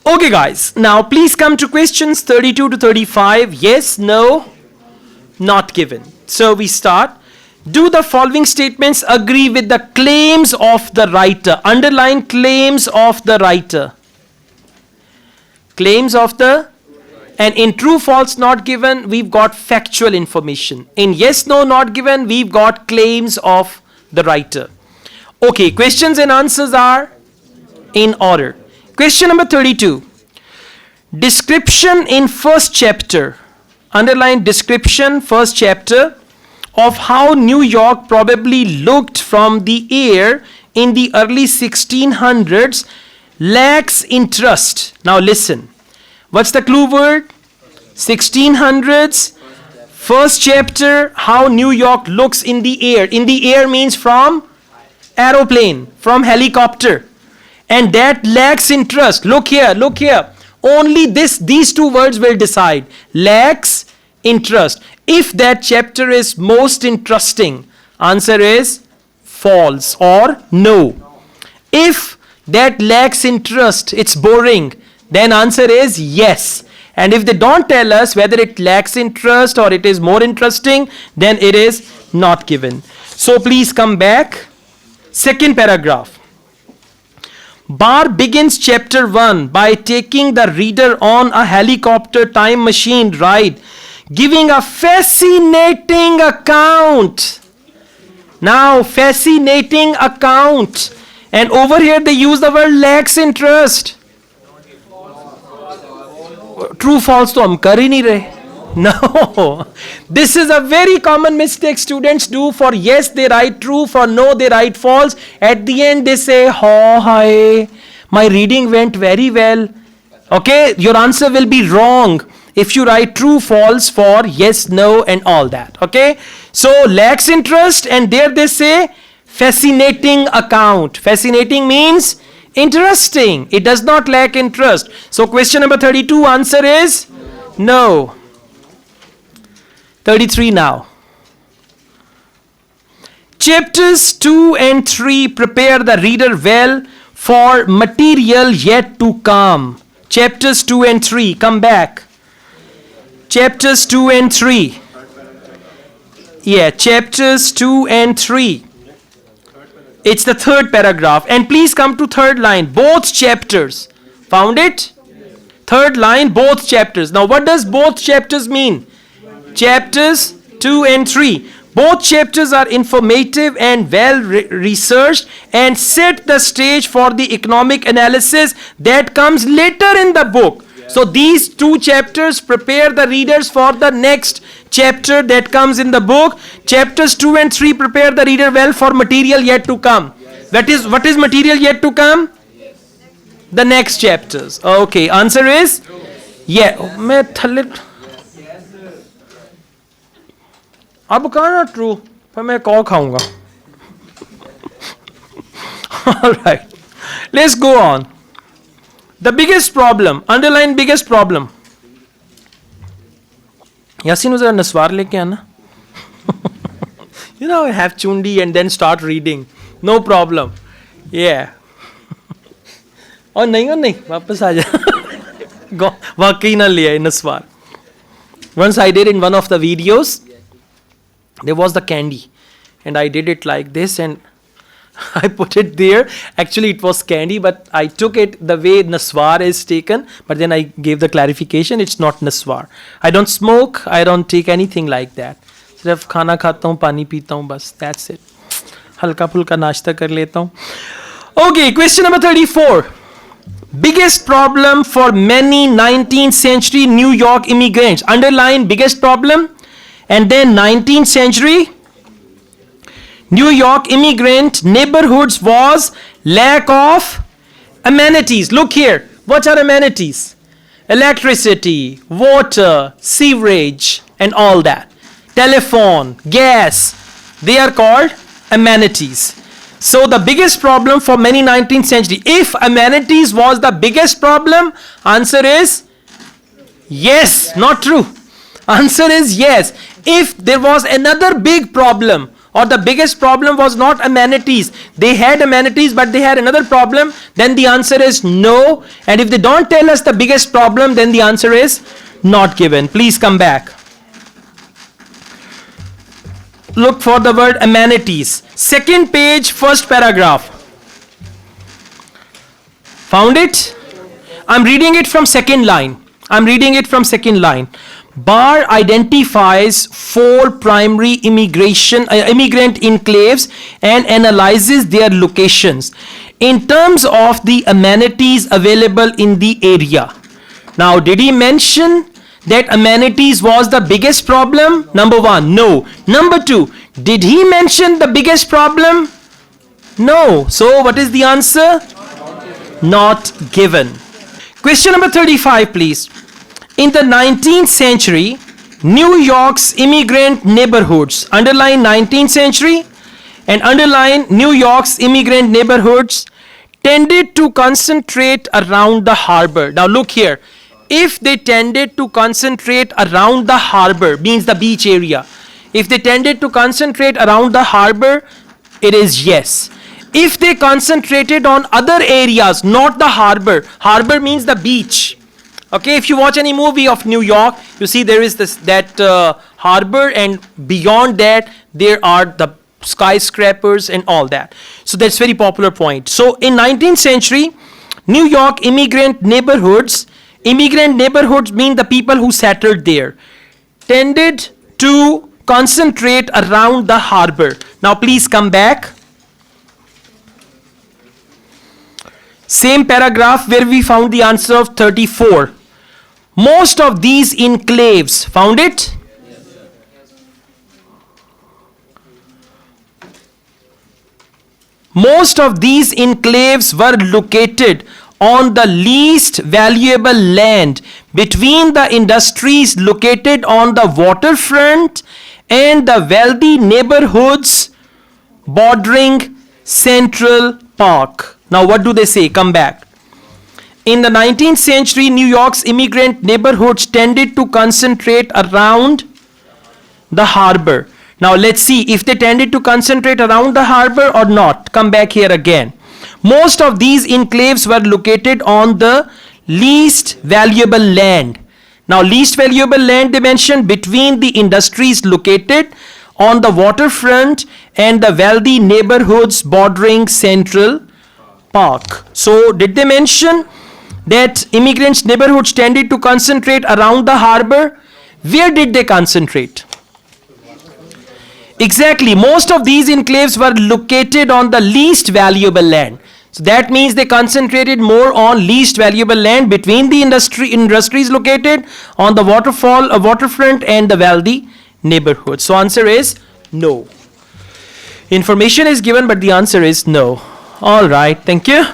Okay guys, now please come to questions 32 to 35. Yes, no, not given. So we start. Do the following statements agree with the claims of the writer? Underline claims of the writer. Claims of the, and in true, false, not given, we've got factual information. In yes, no, not given, we've got claims of the writer. Okay, questions and answers are in order. Question number 32. Description in first chapter. Underline description, first chapter, of how New York probably looked from the air in the early 1600s lacks interest. Now listen. What's the clue word? 1600s. First chapter, how New York looks in the air. In the air means from aeroplane, from helicopter. And that lacks interest. Look here, look here. Only these two words will decide. Lacks interest. If that chapter is most interesting, answer is false or no. If that lacks interest, it's boring, then answer is yes. And if they don't tell us whether it lacks interest or it is more interesting, then it is not given. So please come back. Second paragraph. Barr begins chapter 1 by taking the reader on a helicopter time machine ride, giving a fascinating account. Now, fascinating account. And over here they use the word lacks interest. True, false तो हम कर ही नहीं रहे. No. This is a very common mistake students do. For yes they write true, for no they write false. At the end they say, oh hi, my reading went very well. Okay, your answer will be wrong if you write true, false for yes, no and all that. Okay, so lacks interest, and there they say fascinating account. Fascinating means interesting. It does not lack interest. So question number 32 answer is no. 33 now. Chapters 2 and 3 prepare the reader well for material yet to come. Chapters 2 and 3. Come back. Chapters 2 and 3. Yeah, chapters 2 and 3. It's the third paragraph. And please come to third line. Both chapters. Found it? Third line, both chapters. Now what does both chapters mean? Chapters 2 and 3. Both chapters are informative and well researched and set the stage for the economic analysis that comes later in the book. So these two chapters prepare the readers for the next chapter that comes in the book. Chapters 2 and 3 prepare the reader well for material yet to come. That is, what is material yet to come? The next chapters. Okay, answer is yeah. अब कहाँ true पर मैं call खाऊंगा. All right, let's go on. The biggest problem, underline biggest problem. Yasin जरा नस्वार लेके आना. You know, have chundi and then start reading. No problem. Yeah. और नहीं वापस आ जा. वाकई ना लिया नस्वार. Once I did in one of the videos. There was the candy and I did it like this and I put it there. Actually it was candy, but I took it the way Naswar is taken, but then I gave the clarification it's not Naswar. I don't smoke, I don't take anything like that. सिर्फ खाना खाता हूँ, पानी पीता हूँ, बस. That's it. हल्का फुल्का नाश्ता कर लेता हूँ. Okay, question number 34. Biggest problem for many 19th century New York immigrants. Underline biggest problem. And then 19th century New York immigrant neighborhoods was lack of amenities. Look here. What are amenities? Electricity, water, sewerage and all that. Telephone, gas. They are called amenities. So the biggest problem for many 19th century. If amenities was the biggest problem, answer is yes. Not true. Answer is yes. If there was another big problem or the biggest problem was not amenities, they had amenities but they had another problem, then the answer is no. And if they don't tell us the biggest problem, then the answer is not given. Please come back. Look for the word amenities. Second page, first paragraph. Found it? I'm reading it from second line. Barr identifies 4 primary immigrant enclaves and analyzes their locations in terms of the amenities available in the area. Now, did he mention that amenities was the biggest problem? Number 1, no. Number 2, did he mention the biggest problem? No. So, what is the answer? Not given. Question number 35, please. In the 19th century, New York's immigrant neighborhoods, underline 19th century and underline New York's immigrant neighborhoods, tended to concentrate around the harbor. Now look here. If they tended to concentrate around the harbor, means the beach area. If they tended to concentrate around the harbor, it is yes. If they concentrated on other areas, not the harbor, harbor means the beach. Okay, if you watch any movie of New York, you see there is that harbor, and beyond that there are the skyscrapers and all that. So that's very popular point. So in 19th century, New York immigrant neighborhoods mean the people who settled there, tended to concentrate around the harbor. Now please come back. Same paragraph where we found the answer of 34. Most of these enclaves, found it? Most of these enclaves were located on the least valuable land between the industries located on the waterfront and the wealthy neighborhoods bordering Central Park. Now what do they say? Come back. In the 19th century, New York's immigrant neighborhoods tended to concentrate around the harbor. Now let's see if they tended to concentrate around the harbor or not. Come back here again. Most of these enclaves were located on the least valuable land. Now least valuable land they mentioned between the industries located on the waterfront and the wealthy neighborhoods bordering Central Park. So did they mention that immigrants' neighborhoods tended to concentrate around the harbor? Where did they concentrate? Exactly, most of these enclaves were located on the least valuable land. So that means they concentrated more on least valuable land between the industries located on the waterfront and the wealthy neighborhoods. So answer is no. Information is given, but the answer is no. All right, thank you.